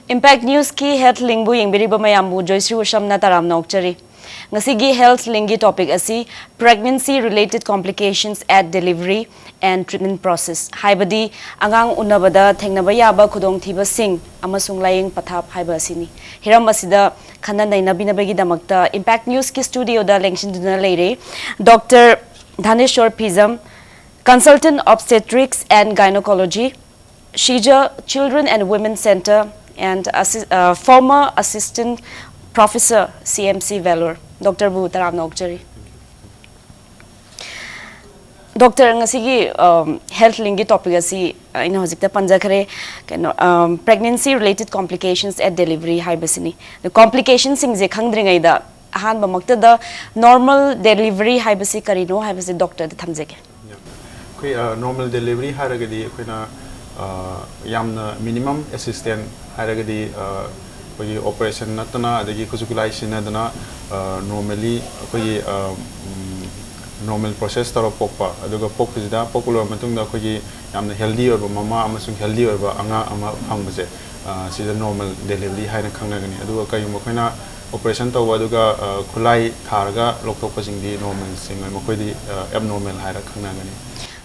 Impact News ki health link bu yengbiri ba mayambu Joyshree Usham na taram nokchari. Ngasigi health lingi topic asi pregnancy related complications at delivery and treatment process. Haibadi angang unabada thengnaba yaba khudong thiba sing amasung laying pathap haiba asini. Hiram asida khana nainabi nabagi damakta Impact News ki studio da lengshin duna leire Dr. Dhaneshwor Phijam, Consultant Obstetrics and Gynaecology, Shija Children and Women Center, and former Assistant Professor CMC Vellore, Dr. Bu taram nokchari. Dr. ngasigi health lingi topic asi ina hojikta panjakare pregnancy related complications at delivery haibasini. The complications sing je khangdringai da ahan ba makta da normal delivery haibasi karino haibasi doctor da thamjege. Koi normal delivery haragadi koina yamna minimum assistant haragadi koi operation natana adagi kusukulaisin adana normally koi normal process taro pokpa aduga pokpida popular matungda koi yamna healthy or mama amasung healthy or anga ama phambase sida normal delivery haina khangnagani aduga kai mo koina operation to aduga khulai tharga loktopasingdi normal singai mokoi abnormal haira khangnagani.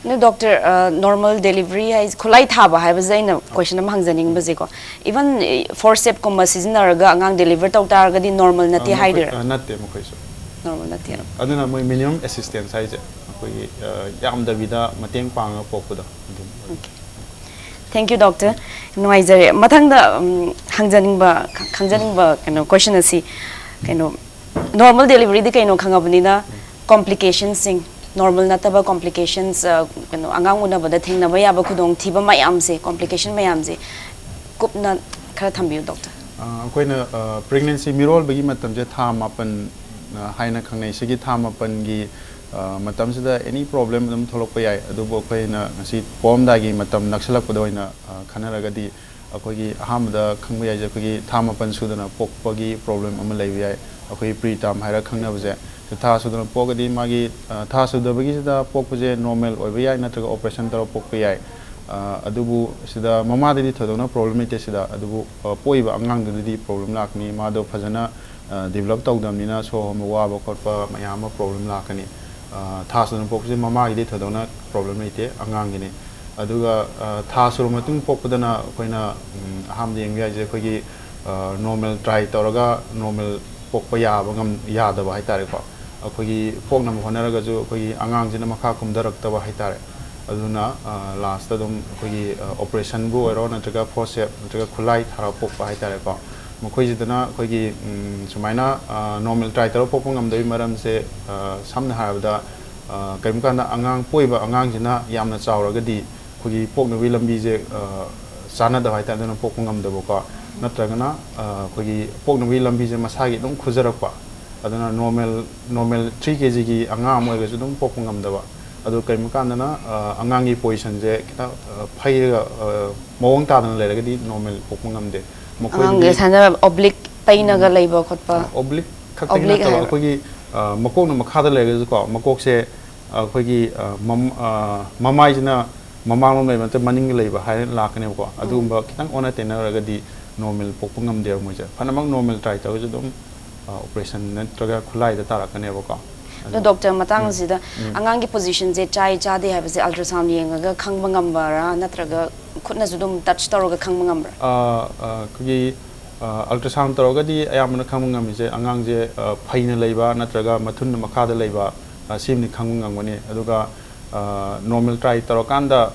No, doctor, normal delivery is khulai thaba haibaze ina question am hangjaning baze ko even forceps comma seasonaraga angang deliver tawtarga di normal nati haider natte mokai so normal nati aduna moi minimum assistance haije koi yam da vida mateng panga pokpuda. Okay, thank you doctor. No aizare mathang da hangjaning ba kano question asi kano normal delivery di kaino khangabani na complications sing normal nataba complications angang unabada thengnaba yaba khudong thiba mayam se complication mayam se kupna khara thambiu doctor koina pregnancy mirol bagi matam je tha mapan haina khangnai sigi tha mapan gi matam sida any problem dum tholok pa yai adu bo koina ngasi pom da gi matam naksalak pa doina khanaraga di akoi gi ahamda khangba yai je kogi tha mapan sudana pokpa gi problem ama lei yai akoi preterm haira khangna bje tha sudana pogadi magi tha sudabagi sida pokpje normal oiba yai natraga operation taro pokpa yai adubu sida mama di thodona problem ite sida adubu poiba angang di problem lakni ma do phajana develop tawdamnina so hom wa ba khotpa mayama problem lakani tha sudana pokpje mama di thodona problem ite angang ni aduga tha suru matung pokpadana koina aham yeng yai je kogi normal try tawraga normal pokpa ya bangam ya da ba haitare ko akoi pokna mo honaraga ju koi angang jina makha kumdarak ta ba haitare aduna last dum koi operation bu ero natraga forceps natraga khulai thara pokpa haitare ko mokoi jidana koi sumaina normal try taro pokpangam dei maram se samna habda kaimkana angang poiba angang jina yamna chawraga di koi pokna wi lambi je sana da haitare dana pokpangam da ko natragana koi pokna wi lambi je masagi dum khujarakpa aduna normal 3 kg gi anga moy ga dum pokungam daba adu kai makandana angangi position je kita phaiga mawang ta dan lerega di normal pokungam de mokoi angang sana oblique paina ga leiba khotpa oblique khakta ta ko gi makok na makha da lerega ko makok se ko gi mamai jina mamang lom leiba te maning leiba hai lakane ko adu ba kitang ona tenaraga di normal pokungam de mo je phanamang normal try ta ju dum operation natraga khulai da tara kane bako no doctor matang sida angang gi position je chai cha de have se ultrasound yenga khangba ngambara natraga khutna judum touch toroga khangba ngambra kugi ultrasound toroga di ayamna khangba ngami je angang je phaina leiba natraga mathun makha da leiba simni khangba ngangwani aduga normal try tarokanda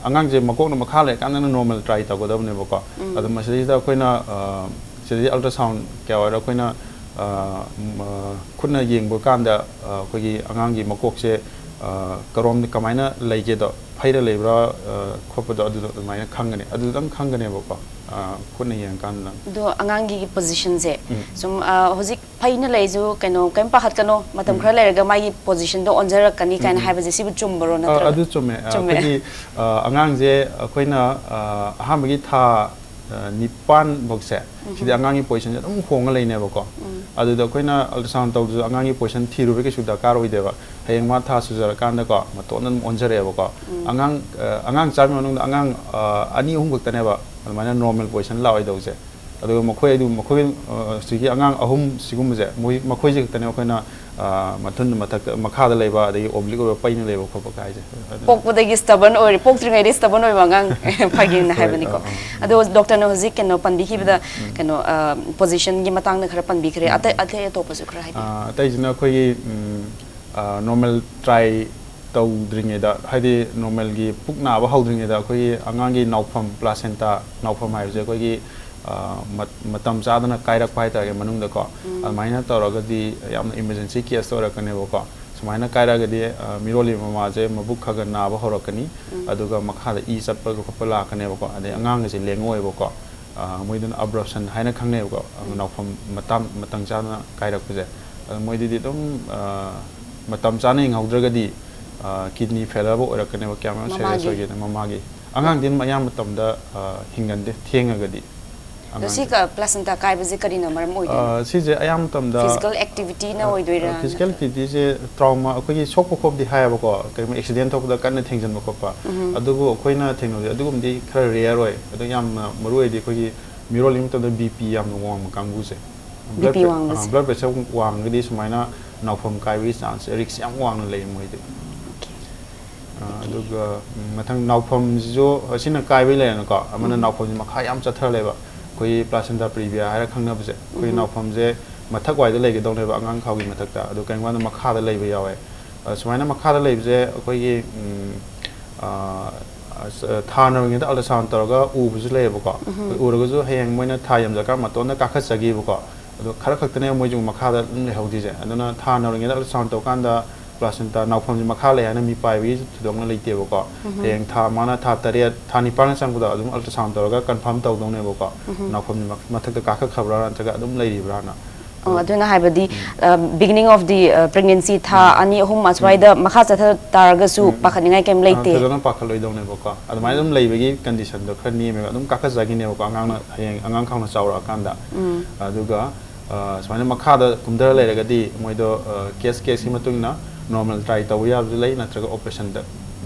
angang je makok na makha le kanda normal try tagodabne bako adu masida koina sidi ultrasound kya wara koina khutna yengbo kanda kogi angangi makokse karom ni kamaina leige do phaira lebra khopa do adu maina khangane adu dang khangane bako khutna yeng kan do angangi position je sum hojik phaina leiju kaino kaimpa hat kano matam khra lerega mai position do onjara kani kaina haiba je sibu chumbaro na adu chume kogi angang je koina ahamagi tha nipan bokse sidi angangi position adum honga leine bako adu da koina ultrasound tawdu angangi position thiru be su da kar oi deba hayeng ma tha su jar kan da ko maton onjare bako angang char manung angang ani hum gak tane ba mana normal position la oi dawse adu makhoi sigi angang ahum sigum je moi makhoi je tane koina mathun mathak makha da leba dai oblique oi pain leba ko ba kai je pok podagi stubborn or pok tringai ri stubborn oi wangang phagin na haibani ko ado doctor no hozik keno panbi hi bada keno position gi matang na khara panbi khre ate to pasu khra hai atai jina khoi normal try tau dringe da haidi normal gi pukna ba hau dringe da khoi angang gi naufam placenta naufam hai je khoi gi matam chadana kairak pai ta ge manung da ko almaina tawraga di yamna emergency case tawra kane bo ko sumaina kairaga di miroli mama je mabuk khaga na ba horakani aduga makha da e chatpa ko khopala kane bo ko ade angang je lengoi bo ko moidun abruption haina khangne bo ko naufam matang chadana kairak puje moidi di dum matam chane ngaudraga di kidney failure bo orakane bo kyam serious oge mama gi angang din mayam matam da hingande thenga ga di si ka placenta kai baje kari na maram oi si je ayam tam da physical activity na oi doira physical activity je trauma akoi gi sok khop di haya ba ko kai accident thok da kan na thengjan ba ko pa adugo akoi na thengno adugum di khara rare oi adu yam maru di akoi gi mirolim to da bp yam wang kanggu se bp wang blood pressure wang di sumaina naufam kai wi chance risk yam wang lei moi de aduga mathang naufam jo asina kai wi le na ko amana naufam makha yam chathar le ba koi placenta previa hara khangna bse koi naufam je mathak wai da lei ge dong le ba angang khau gi mathak ta adu kaingwa na makha da lei ba yawe sumaina makha da lei je koi gi thana ngi da ultrasound taraga u bu le ba ko u ra ju hayang moina thayam ja ka maton na ka kha sagi ba ko adu khara khak tane moi ju makha da le hau di je aduna thana ngi da ultrasound to kan da placenta naufam ji makha le na mi pai wi thudong na leite ba ko hayang tha mana tha tare tha ni pan sang da adum ultrasound taraga confirm taw dong ne ba ko naufam ji mathak da ka kha khabra ran jaga adum lei ri bra na aduna haibadi beginning of the pregnancy tha ani hum aswai da makha chatha targa su pakhaningai kem leite aduna pakhaloi dong ne ba ko adumai dum lei bagi condition do khani me adum ka kha jagi ne ba ko angang na hayang angang khang na chawra kan da aduga smaina makha da kumdar le ga di moi do case hi matung na normal try taw ya bzu lei na traga operation da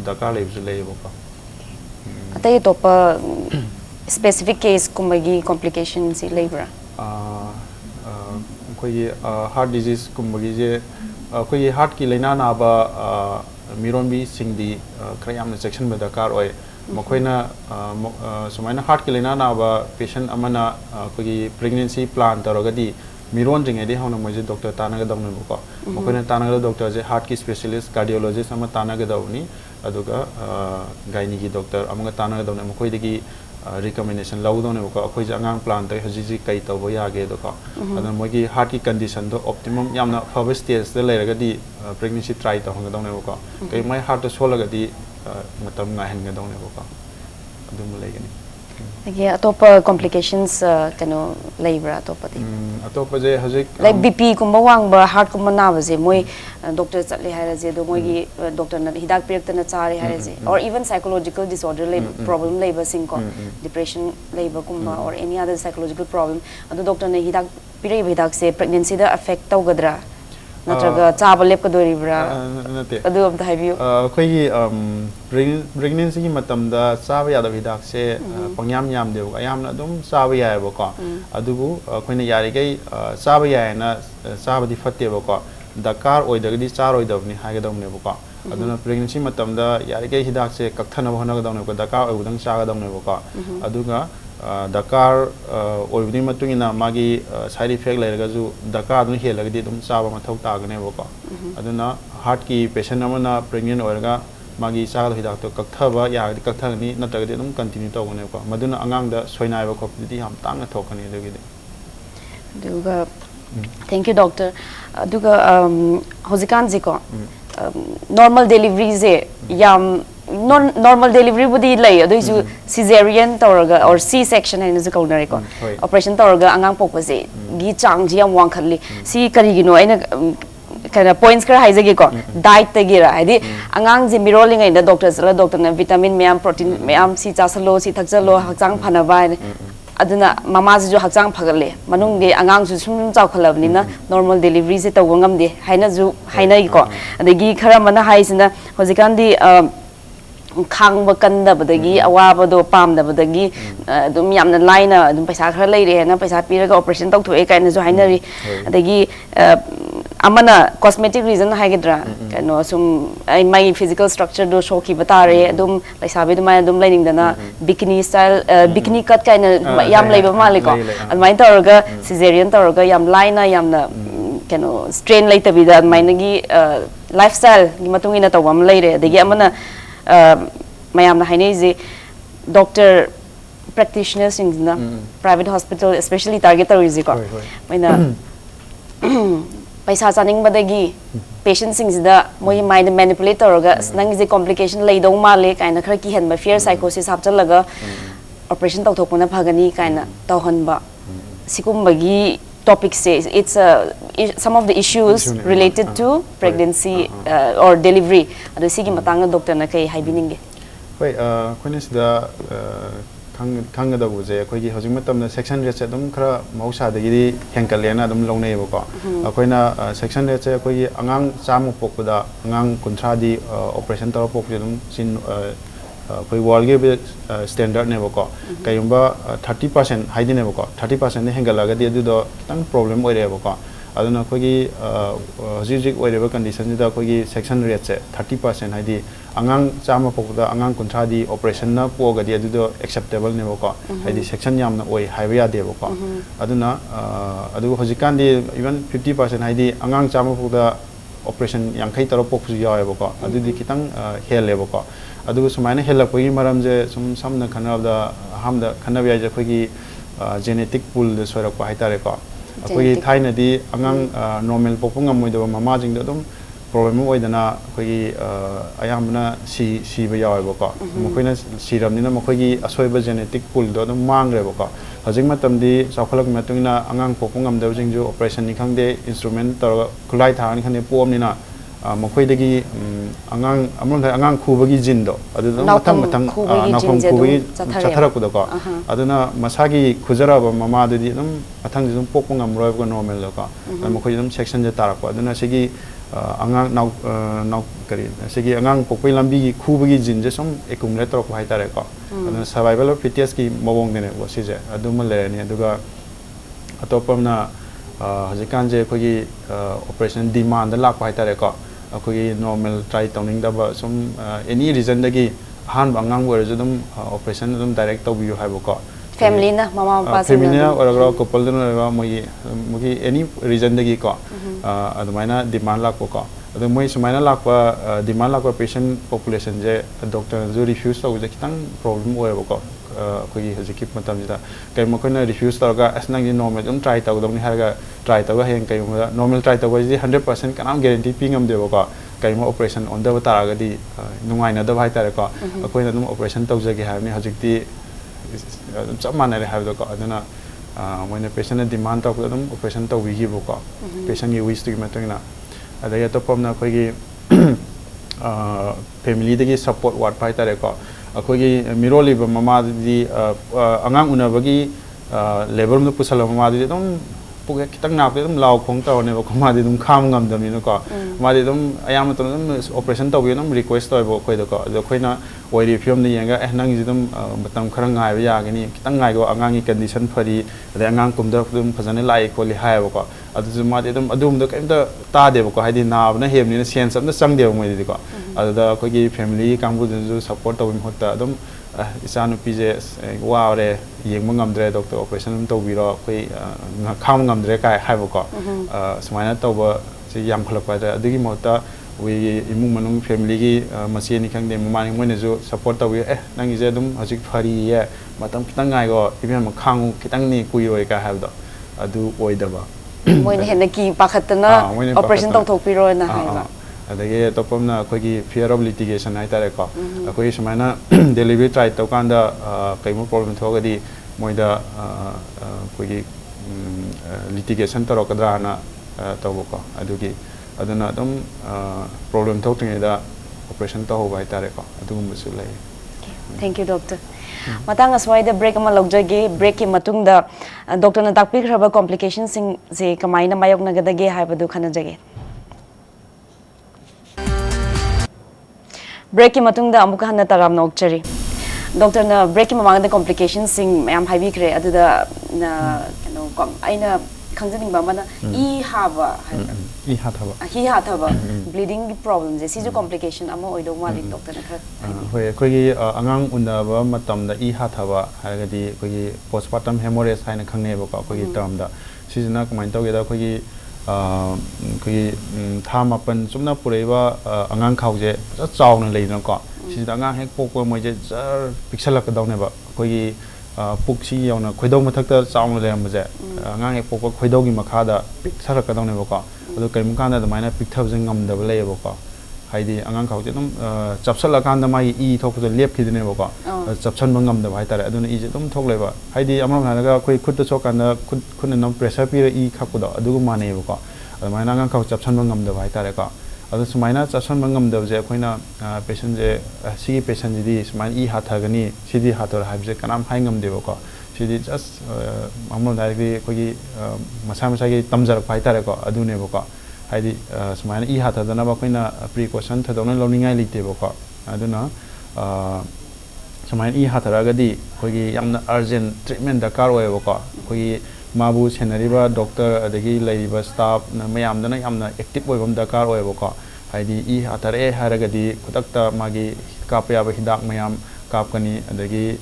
dakar le bzu lei ba ko atai to pa specific case kumbagi complications si labor koi heart disease kumbagi je koi heart ki laina na ba miron bi singdi krayam na section ba dakar oi makoina sumaina heart ki laina na ba patient amana koi pregnancy plan taragadi miron ringe de hona moje doctor tana ga damnu ko makoina tana ga doctor je heart ki specialist cardiologist ama tana ga dawni aduga gynae ki doctor amanga tana ga dawna makoi de ki recommendation law dawne ko akoi jangang plan tai haji kai taw bo ya ge do ko adana mogi heart ki condition do optimum yamna first stage de le ga di pregnancy try taw ga dawne ko kai mai heart to sola ga di matam nga hen ga dawne ko adum le gani age atopa complications kano labor atopa di atopa je hajik like bp kumba wang ba heart kumba na ba je moi doctor chatle haira je do moi gi doctor na hidak pirak na chari haira je or even psychological disorder problem labor sing ko depression labor kumba or any other psychological problem ado doctor na hidak pirai hidak se pregnancy da affect taw gadra natraga chaba lep ka dori bra nate adu am da habiu khoi gi pregnancy gi matam da chaba ya da hidak se pangyam yam de ayam na dum chaba ya ba ko adubu khoina yari gai chaba ya na chaba di fatte ba ko dakar oi da di char oi da ni ha ga dom ne ba ko aduna pregnancy matam da yari gai hidak se kakthana ba hona ga dom ne ko dakar oi udang cha ga dom ne ba ko aduga dakar oibni matungina magi side effect lairaga ju dakar dun helaga di dum chaba mathau ta gane ba ko aduna heart ki patient amana pregnant oiraga magi cha ga hidak to kakthaba ya di kakthani nataga di dum continue to gane ko maduna angang da soinai ba ko di ham tang na thokani de gi duga thank you doctor duga hozikan ji ko normal delivery je yam normal delivery budi lay adu ju cesarean tawraga or c section haina ju kaunare ko operation tawraga angang pokpa je gi chang ji am wang khalli si kari gino aina kana points kar haizage ko diet te gira hadi angang ji miroling aina doctor na vitamin meam protein meam si chasalo si thakjalo hakchang phana ba aduna mama ju hakjang phagale manung ge angang ju sum chaw khalabni na normal delivery se taw ngam de haina ju haina ko adagi khara mana haisina hojikan di khang ba kan da badagi awa do pam da badagi dum yamna laina dum paisa khara leire na paisa piraga operation taw thoe kaina ju haina ri adagi amana cosmetic reason haigedra kano sum my physical structure do show ki batare dum paisa be dum dum lining dana bikini style bikini cut kaina yam leiba maliko almai tawraga cesarean tawraga yam laina yamna kano strain laita bida almai gi lifestyle gi matungina tawam leire adagi amana mayam na haine je doctor practitioners in the private hospital especially target is ko maina paisa chaning badagi patients sing da moi mind manipulate toroga nang je complication lei dong male kaina khara ki hen ba fear psychosis hapchalaga operation taw thokuna phagani kaina tawhan ba sikum bagi topic says it's some of the issues related to pregnancy or delivery ado sigi matanga doctor na kai haibininge hoi khone sida khang da bu je khoi gi hojing matam na section rate adum khara mausa da gi henkalena adum longnei ba ko akoina section rate khoi gi angang chamu pokda angang kunthra di operation tar pok dum sin koi world ge standard ne ba ko kayumba 30% haidine ba ko 30% ne hengalaga di adu do tang problem oi re ba ko aduna khoi gi hojik oi re ba condition da khoi gi section rate 30% haidi angang chama pokda angang kunthra di operation na poga di adu do acceptable ne ba ko haidi section yam na oi haiba ya de ba ko aduna adu hojikan di even 50% haidi angang chama pokda operation yang khai tar pok ju ya ba ko adu di kitang hel le ba ko adu sumaina helak pagi maram je sum samna khana da hamda khana bya je khoi genetic pool de sorak pa haitare ko khoi thaina di angang normal popung amoi da mama jing da dum problem oi dana khoi ayamna si ba yaw ba ko mokoina siram ni na mokhoi gi asoi ba genetic pool do dum mang re ba ko hajing matam di sakhalak matungna angang popung am da jing ju operation ni khangde instrument tor khulai thang ni khane pom ni na mokhoi dagi angang amon da angang khubagi jin do adu mathang mathang nakhom khubagi chathara ku do ko aduna masagi khujara ba mama du di dum mathang jum pokpong am roi ko normal do ko mokhoi dum section je tarak ko aduna sigi angang naw kari sigi angang pokpoi lambi gi khubagi jin je som accumulator ko hai tare ko aduna survival of fittest ki mobong ne bo si je adu ma le ni aduga atopamna hajikan je khoi operation demand da lak hai tare ko akoi normal try towning da ba some any reason dagi han bangang wer jadum operation dum direct to bi haibo ko family na mama papa family na or couple dun ra mogi any reason dagi ko adumaina demand lak ko adu moi sumaina lak pa demand lak pa patient population je doctor ju refuse to je kitang problem wer ko koi hajikip matam jida kai mo kona refuse to ga asnang ni normal dum try to dum ni harga try to ga hen kai normal try to ga 100% kanam guarantee pingam de ko kai mo operation on da tara ga di nungai na da bhai tare ko koi na dum operation to jage ha ni hajikti chamana re ha do ko aduna moina patient demand to dum operation to wi gi ko patient gi wish to matang na adaya to pom na koi gi family de gi support wat bhai tare ko akoi miroli ba mama di angang unabagi level nu pusala mama di dum puge kitang na pe dum law khong taw ne ba khoma di dum kham ngam dam ni no ko ma di dum ayam to dum operation taw bi dum request to bo khoi do ko do khoi na oi ri film ni yanga nang ji dum matam khara ngai ba ya ga ni kitang ngai go angang ni condition phari da angang kum da dum phajane lai ko li hai ba ko adu ju ma di dum adum do kaim da ta de ba ko hai di na ba na hem ni sen sam da sang de mo di ko adu da khoi gi family kangbu ju support to bi hota dum isanu pije wow re yeng mangam dre doctor operation to biro koi kham ngam dre kai hai ko sumaina to ba si yam khalak pa da digi mota we imung manung family gi masi ni khang de mama ni moine ju support to bi nang ije dum hajik phari ye matam kitang ngai go ibyan ma khang kitang ni kui roi ka have do adu oi da ba moine hen ki pakhatna operation to thok piro na hai ba adage topamna khoi fear of litigation hai tare ko khoi sumaina delivery try to kanda kaimo problem thogadi moida khoi litigation to rokadra na to ko adugi aduna dum problem thokting da operation to ho bai tare ko adugum su lai Thank you, Doctor. Matang aswai da break ama logjage break ki matung da doctor na takpi khraba complications sing je kamai na mayok na gadage haibadu khana jage. Break ki matung da amuka hana taram na okchari. Doctor na break ki mamang da complications sing mayam haibi kre adu da na aina khangjaning ba mana I haba hi hathaba bleeding problem je siju complication ama oido mali doctor na khar hoi koi angang unaba matam da I hathaba haragadi koi postpartum hemorrhage haina khangne ba koi term da sijina kamai tawge da koi tham apan sumna pureba angang khauje chawna leina ko sijida angang hek pokwa moje pixel ka dawne ba koi puksi yauna khoidau mathakta chawna lemje angang hek pokwa khoidau gi makhada pixel ka dawne ba ko adu kaim kan da maina picthab jing ngam da le ba ko haidi angang khauje dum chapsala kan da mai I thok da lep khidine ba ko chapsan bangam da bai tare aduna I je dum thok le ba haidi amram na ga khoi khut da chok kan da khun nam pressure pi I khakku da adu ma ne ba ko adu maina angang khau chapsan bangam da bai tare ko adu sumaina chapsan bangam da je khoina patient je si patient ji sumain I hathagani sidi hathor haibje kanam haingam de ba ko sidi just amram na gi khoi masa masa gi tamjar bai tare ko adu ne ba ko haidi sumaina I hathadana ba khoina precaution thadona loningai lite ba ko aduna sumaina I hatharagadi khoi yamna urgent treatment da kar oy ba ko khoi mabu senariba doctor adagi laiba staff na mayamdana yamna active oy bam da kar oy ba ko haidi I hathare haragadi khutakta magi kapya ba hidak mayam kapkani adagi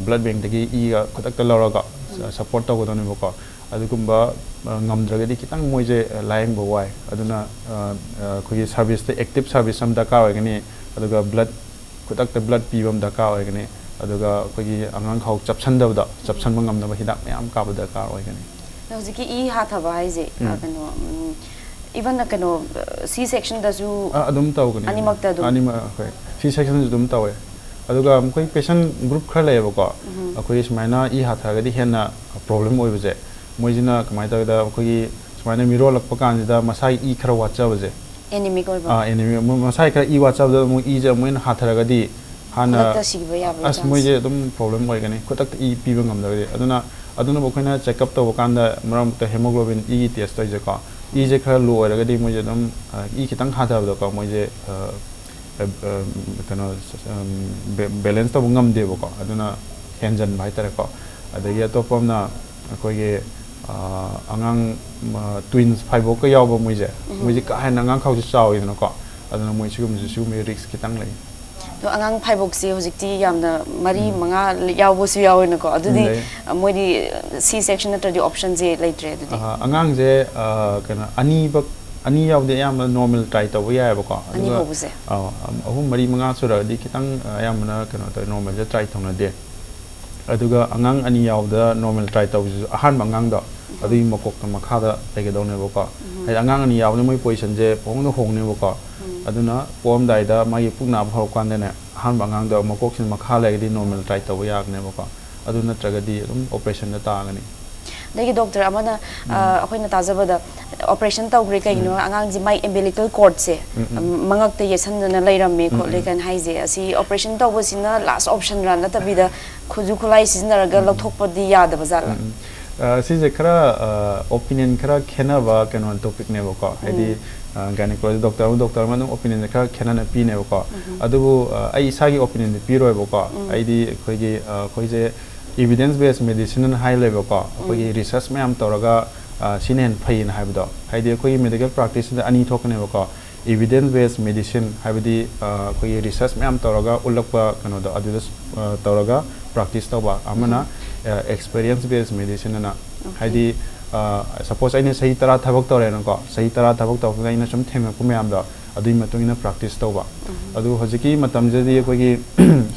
blood bank dagi I ga khutakta laraga support to godone ba ko adugumba ngamdragadi kitang moije lying bo wai aduna khoi service te active service sam da ka oigani aduga blood kutak te blood pibam da ka oigani aduga khoi angang khau chapsan da chapsan mangam da hidak mayam ka ba da ka oigani hojiki I hathaba haije kano even na kano C section da ju adum taw gani animak da du anima khoi C section dum taw aduga khoi patient group khar le ba ko khoi smaina I hathagadi henna problem oi bje moijina kamai ta da khoi smaina miro lakpa kan da masai I khara wacha bje enemy ko ba enemy masai khara I wacha da mo I je moin hathagadi hana as moije dum problem oi gani khotak I pi bangam da aduna bokhaina check up to kan da maram ta hemoglobin I test ta je ka I je khara low oi gadi moije dum I kitang hatha da ka moije kano balance to ngam de ba aduna henjan bhai tare ko adagi atopam na akoge angang twins phaibo ka yaw ba moije ka han angang khau ji chaw ina ko aduna moi sigum risk kitang lai to angang phaibok si hojikti yamna mari manga yaw bo su yaw ina ko adudi moi di C section na option je laitre adudi angang je kana ani yaw de yam normal try to ya ba ko ani ho buse ahum mari manga sura di kitang yamna kana to normal je try thona de aduga angang ani yaw da normal try to ahan bangang da adui makok ta makha da tege done ba ko ai angang ani yaw ne moi position je pong no hong ne ba ko aduna pom dai da mai pukna bhau kan ne ahan bangang da makok sin makha le di normal try to ya ne ba ko aduna tragedy operation da ta ngani dagi doctor amana akhoi na tajaba da operation tawgre kai no angang ji mai umbilical cord se mangak te yesan na lairam me ko lekan haije asi operation tawbo sina last option ran la tabida khuju khulai sizna ga lothok padi yada bazar si je khara opinion khara khena ba kanon topic ne ba ko hedi gynecology doctor man opinion khara khena na pi ne ba ko adubu ai sagi opinion pi roi ba ko ai di khoi je evidence based medicine high level ko khoi research mayam toraga sinen phain haibdo haidi khoi medical practice da ani thokne ba ko evidence based medicine haibdi khoi research mayam toraga ulakpa kano da adu toraga practice toba amana experience based medicine na haidi suppose aina sahi tara thabak tore na ko sahi tara thabak to ga ina sum thema ku mayam da adui matungina practice toba adu hojiki matam jadi khoi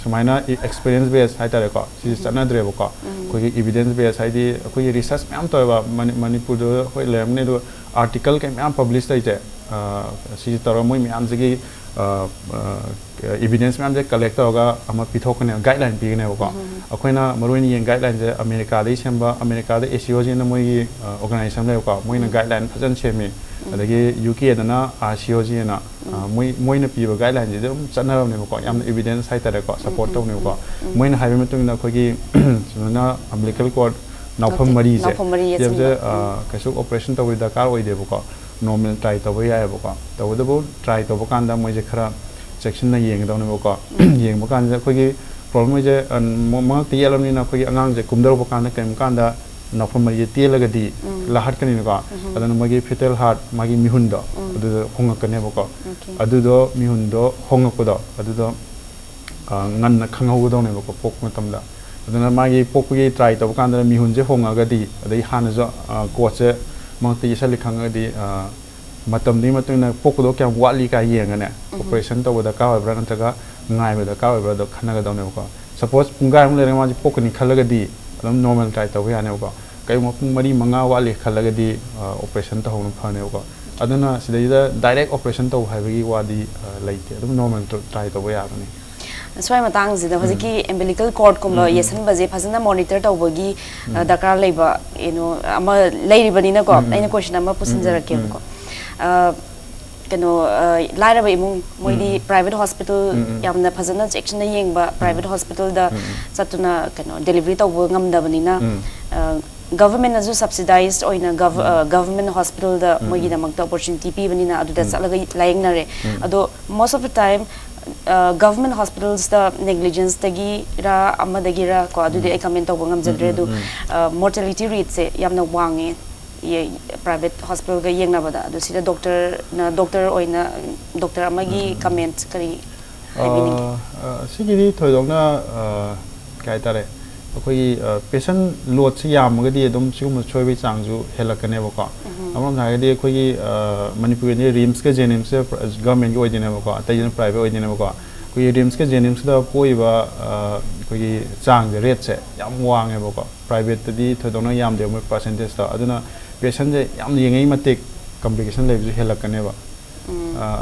sumaina experience based hai tare ko si chana dre ko khoi evidence based haidi khoi research mayam toba Manipur do khoi lemne do article ke mayam publish tai je si tara moi mayam jagi evidence mayam je collect hoga ama pithokne guideline pi ne ko akoina maroini yen guideline je America dai semba America da ACOG na moi organization le ko moi na guideline phajan chemi adagi UK dana RCOG na moina piba guidelines je dum channa ne ko yam evidence sai tare ko support to ne ko moina haibe matung na ko gi na umbilical cord naupam mari je je kasu operation to da kar oi de ko normal try to ya ko to da bo try to bo kan da moi je khara section na yeng da ne ko yeng bo kan ko gi problem je ma ti yalam ni na ko gi angang je kumdar bo kan kem kan da naupam mari ti lagadi lahat kan ni ko adana magi fetal heart magi mihunda adu honga kan ne ko adu do mihunda honga ko do adu do ngan na khangau do ne ko pok matam da adana magi pok gi try to kan da mihun je honga ga di adai han jo ko che mang ti sali khang di matam ni matung na pok do kyam wali ka yeng ne operation to da ka bra kan ta ga ngai ba da ka bra do khana ga do ne ko suppose punga mu le ma ji pok ni khalaga di adam normal try to ya ne ko kai mo pung mari manga wali khalaga di operation to honu phane ko aduna sidai da direct operation to haibagi wadi laite adum normal try to ya bani swai matang zida hojiki umbilical cord kumba yesan baje phasana monitor tawbagi dakar leiba ama leiri bani na ko aina question ama pusinjara ke ko kano lairaba imung moidi private hospital yamna phasana section na yengba private hospital da satuna kano delivery tawbo ngamdabani na government azu subsidized oina government hospital da mogi da magta opportunity pi bani na adu da salaga layeng na re ado most of the time government hospitals the negligence tagi ra amadagi ra ko adu de comment to ngam jadre du mortality rate se yamna wange ye private hospital ga yeng na bada adu sida doctor oina doctor amagi comment kari sigidi thoidongna kai tare koi patient load se yam ga di dum sigum choi bi changju helakane ba ko amam na ga di koi Manipur ni rims ke jenims se government go jene ba ko tai private go jene ba ko koi rims ke jenims da poi ba koi chang de rate se yam wang e ba ko private di thoidongna yam de mo percentage ta aduna patient je yam yengai matik complication le bi helakane ba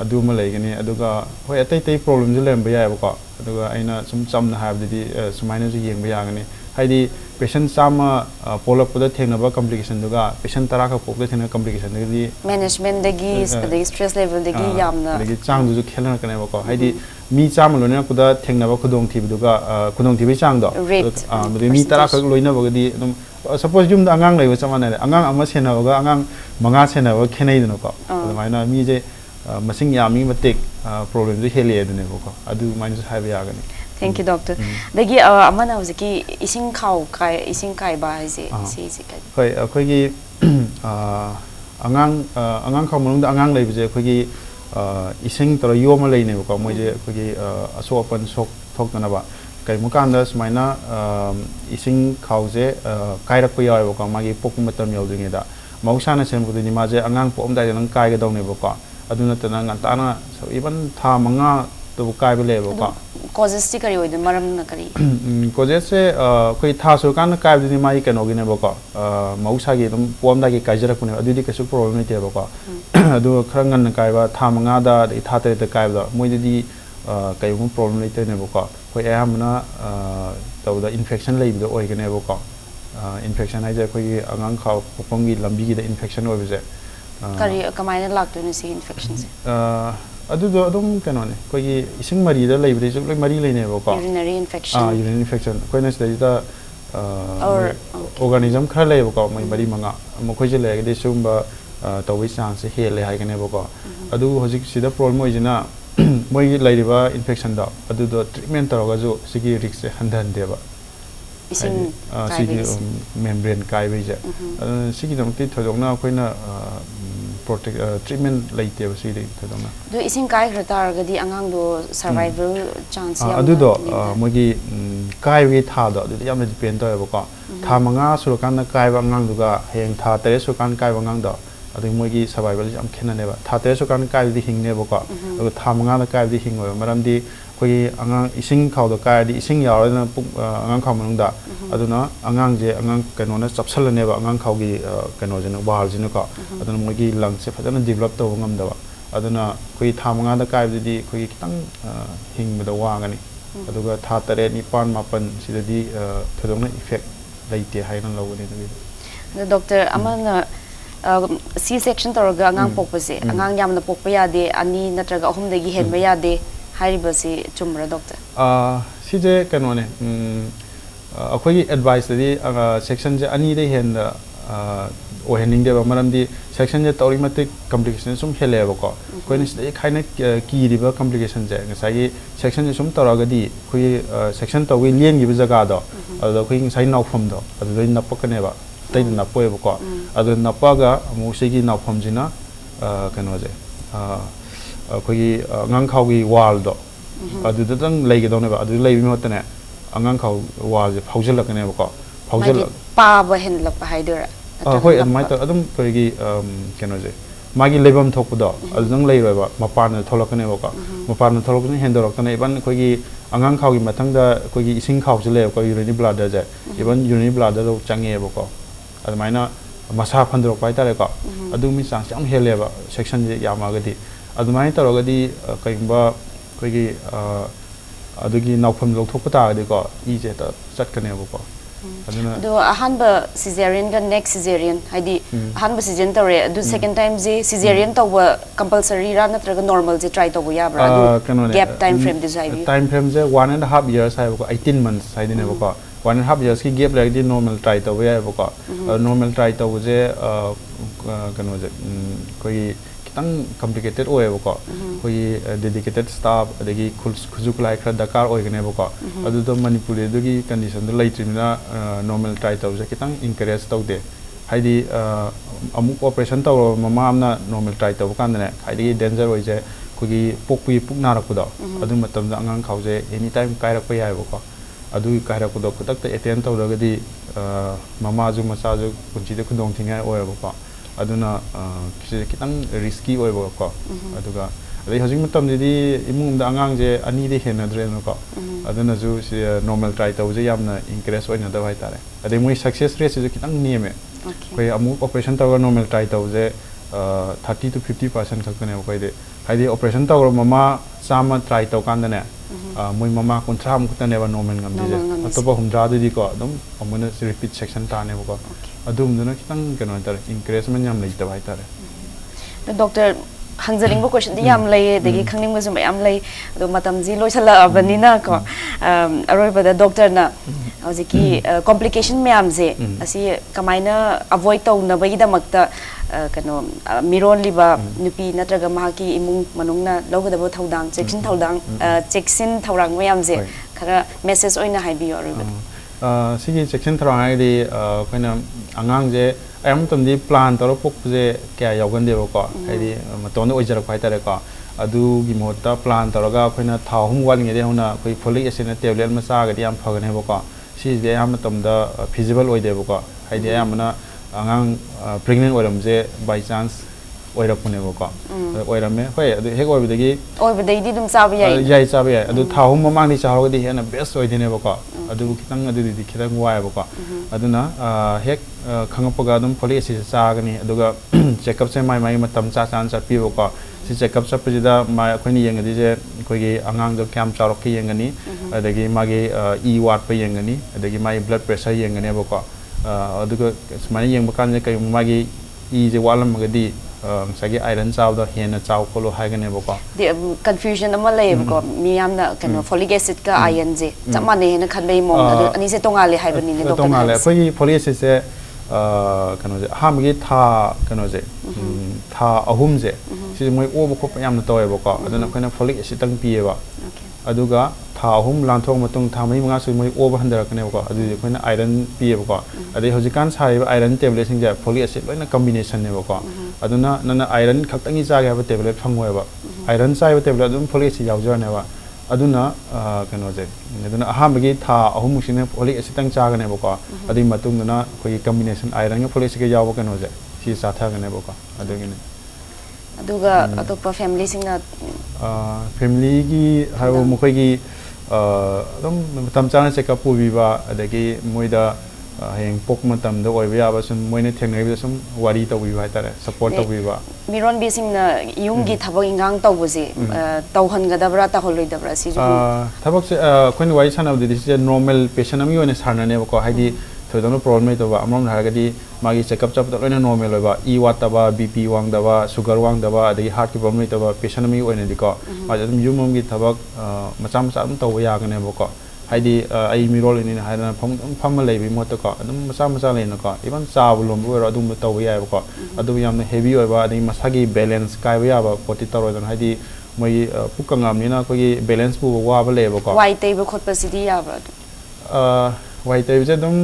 adu ma leigani aduga hoi atai problem je lem ba ya ba ko aduga aina sum chamna habdi sumaina ju yeng ba ya ngani haidi patient sama polak pada thengna ba complication duga patient tara ka pok thengna complication di management dagi stress level dagi yamna dagi chang du khelna kane ba ko haidi mi cham lona kuda thengna ba khudong thi duga khudong thi bi chang do mi tara ka loina ba di suppose jum da angang leiba chamana angang ama sena ba angang manga sena ba khenai du ko maina mi je masing yami matik problem ju hele adune ko adu main ju haiba ya gani. Thank you, doctor. Dagi amana hojiki ising kai ba ise kai. Hoi akhoi gi angang khau manung da angang lei je khoi gi ising tor yoma lei ne ko moi je khoi gi aso open sok thok na ba kai mukan da smaina ising khau je kai rak pa yaw ko magi pok matam yaw dinge da mausana sem ko ni ma je angang pom da nang kai ga dong ne ko aduna tana ngan ta na so even tha manga to kai be le ko causes ti kari oid maram na kari causes se koi tha so kan kai bi mai kan ogine ba ko mausa gi dum pom da gi kai jara kune adu di kasu problem ni te ba ko adu khrangan na kai ba tha manga da tha te te kai ba moi di kai mu problem ni te ne ba ko koi amna to da infection lei bi oi gane ba ko infection ai je koi angang khaw popong gi lambi gi da infection oi be kari kamaina lak to ne si infection se adu do dum kanone koi ising mari da lei bi ju loi mari lei ne ba ko urinary infection urinary infection koi na sta da organism khar lei ba ko mai mari manga mo khoi je le ga de sum ba to wi chance he le hai gane ba ko adu hojik sida problem oi jina moi lei ri ba infection da adu do treatment tar ga ju sigi risk handan de ba ising sigi membrane kai bi je sigi dam ti thodongna khoina protect treatment laite ba sigi thodongna do ising kai gratar ga di angang do survival chance ya adu do mogi kai wi tha do adu yam depend to ba ko tha manga sur kan na kai ba angang du ga heng tha tere sur kan kai ba angang do adu mogi survival yam khena ne ba tha tere sur kan kai di hing ne ba ko adu tha manga na kai di hing wa maram di koi angang ising khau do kai di ising yaw na angang khau manung da aduna angang je angang kano na chapsal ne ba angang khau gi kano je na wal je na ko aduna mogi lung se phajana develop to ngam da ba aduna koi tha manga da kai di koi kitang hing ba da wa ngani aduga tha tare ni pan mapan sida di thadong na effect laite hai na lo ne the doctor amana C section tawraga angang pokpase angang yamna pokpa yade ani natraga ahum dagi henba yade haribasi chumra doctor sije kanone akhoi advice di section je ani de hen o hening de maram di section je tawri matik complication sum hele ba ko koi ni sei khaina ki riba complication je ngai section je sum tawraga di khoi section tawi lien gi jaga do ado khoi sai nau phom do ado napakane ba tai napoe ba ko ado napaga mu segi nau phom jina kano je khoi ngang khau gi wall do adu dang lei ge do ne ba adu lei mi hotane angang khau wall je phaujal la kane ba ko phaujal pa ba hen lak pa haidura hoi admai ta adum khoi gi kano je magi lebam thok do adu dang lei roi ba mapan tholak kane ba ko mapan tholak ni hen dorok tane ban khoi gi angang khau gi mathang da khoi gi ising khau je le ko urinary bladder je even urinary bladder do change ba ko admai na masa phandrok pai tare ko adu mi chance yam hele ba section je yama ga di admai ta ro ga di kai ba khoi gi adugi naupham lok thok pata de ko I je ta chat kane ba ko aduna do ahanba cesarean ga next cesarean haidi ahanba cesarean tawre adu second time je cesarean tawwa compulsory ra natraga normal je try tawbu ya bra adu gap time frame de jai time frame je 1.5 years hai ba ko 18 months hai dine ba ko 1.5 years ki gap lag di normal try tawbu ya ba ko normal try tawbu je kano je koi kitang complicated oe ba ko koi dedicated staff adagi khujuk lai khra dakar oi gane ba ko adu to Manipur dugi condition do laitrimina normal try tawbu je kitang encourage tawde haidi amuk operation taw mama amna normal try tawbu kan ne haidi danger oi je kogi pokpi pukna rakpudo adu matam da angang khause anytime kai rakpa yai ba ko adu kai rakpudo kutak ta attend tawragadi mama ju macha ju kunchi de khudong thingai oi ba ko aduna kitang risky oi ba ko aduga adai hojing matam di imung da angang je ani de hena dre no ko aduna ju normal try taw je yamna encourage oi na da bai tare adai moi success rate je kitang nieme koi amu operation taw normal try taw je 30 to 50% khakne ko de haidi operation taw mama sama try taw kan ne moi mama kontra am kutane ba normal ngam je atopa humdra di ko adum amuna repeat section ta ne ko adum duna kitang kano tar encouragement yam leita bai tare doctor hangzaling bo question di yam lay degi khangning mo yam lay do matam ji loi sala abanina ko aroi bada doctor na hojiki complication myam je asi kamaina avoid taw na bai da makta kano miron liba nupi natraga mahaki imung manungna logada thaudang checksin thaurang myam je khara message oina haibi aroi bada sigi section tharang ai di koina angang je ayam tamdi plan taro pok je kya yogan de ko ai di maton oi jarak pai tare ko adu gi mota plan taroga koina thahum wal nge de hona koi folic acid na tablet ma sa ga di am phagane ko si de ayam tamda feasible oi de ko ai di ayam na angang pregnant oiram je by chance oirakune ko oirame hoi adu hek oibadagi dum sabi yai sabi adu thahum mamang ni chahro di hena best oi dine ko adu kitang adu di kitang wai ko aduna hek khangapaga dum folic acid cha gani aduga checkup se mai matam cha chan cha pi ko si checkup sa pajida ma khoni yeng di je koi gi angang do kyam charok ki yengani adagi magi e wat pa yengani adagi mai blood pressure yengani ko aduga smani yeng bakan je kai magi e je walam magadi sagi iron chaw da hena chaw ko lo ha gane ko the confusion ama lay ko miyam na kano folic acid ka iron je chamane hena khanbei mong adu ani se tongale haibani ne doctor tongale koi folic acid se kano je hamgi tha kano je tha ahum je si moi obo ko yam na toy ko aduna koina folic acid tang piye ba aduga tha ahum lanthong matung tha mai manga su moi obo handara kane ko adu koina iron piye ko adi hojikan sai iron tablet sing je folic acid loina combination ne ko aduna nana iron khaktangi cha ga ba tablet phangoi ba iron sai ba tablet dum folic acid yaw jane ba aduna kano je aduna ahambagi tha ahum musine folic acid tang cha gane ko adi matung na koi combination iron ga folic acid ga yaw kano je si sa tha gane ko adugine aduga atopa family singna family gi hawo mukoi gi dum matam chana checkup pu bi ba adagi moida heng pok matam do oi ba sun moine thengai bi sum wari to bi ba tare support to bi ba miron bi singna yung gi thabak ingang to buji tawhan ga dabra ta holoi dabra si ju thabak se koin wai sana de normal patient ami one sarna ne ko haidi थोदोनो problem नहीं तबा अमम हारगदी मागी checkup चप तो लोइना normal होबा ई वाट तबा BP वांग दबा sugar वांग दबा अदगी हार्ट की प्रॉब्लम नहीं तबा पेशेंट मी ओइने दिको अदम युमम की थबक मचा मचा अदम तव यागने बको हाइदी आई मिरोल इनि हाइना फम लेबी मोतको अदम मचा मचा लेनको इवन चाव लोम ओरो अदम तव याबको अदम यामना हेवी ओबा अदगी मसागी बैलेंस कायबा याबा पोटी तरोदन हाइदी मै पुकंगामनिना कोगी बैलेंस बु वाबा लेबको वाइ तेबो खोटपसिदि याबा वाइ तेबजे दम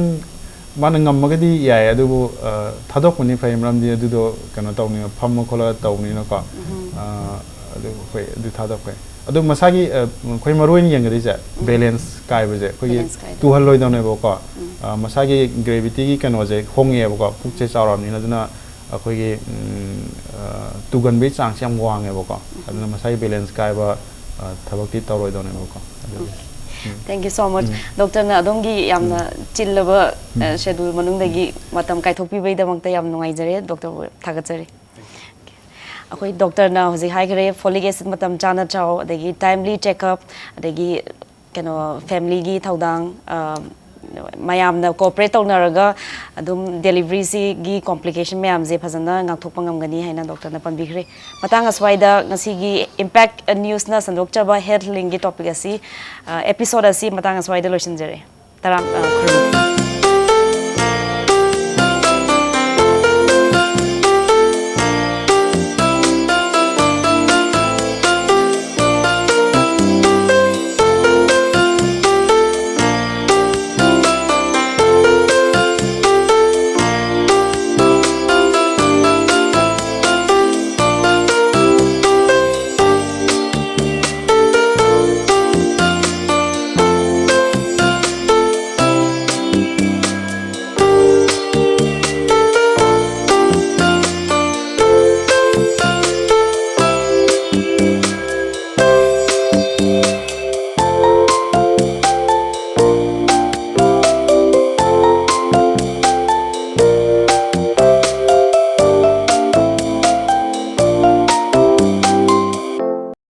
मान ngam याय अदुबु थादोकनि फै मरमदि अदुदो कनो तौनि फम खोला तौनि नको अदु फै अदु थादोकै अदु मसागी खोइ मरोइन यंगदि जे बैलेंस कायबजे खोइ तुहल लोइ दने बको मसागी ग्रेविटी की कनो जे होंगे बको पुकचे चावरामनि नदुना अखोगी तुगन बे चांग से वांगे बको अदुना मसागी बैलेंस कायबा थबकति तौरोइ दने बको Thank you so much. Doctor na adongi yamna chillaba schedule manungdagi matam kaithokpi damangta yam nungaijare doctor thagachare. Akoi doctor na hoji high gre folic acid matam chana chao adagi timely check up adagi kano family gi thaudang mayam na cooperate tawnaraga adum delivery si gi complication mayam je phajana ngakthokpa ngamgani haina doctor na panbigre matang aswaida ngasi gi impact news na sandokchaba health link gi topic asi episode asi matang aswaida loishinjare taram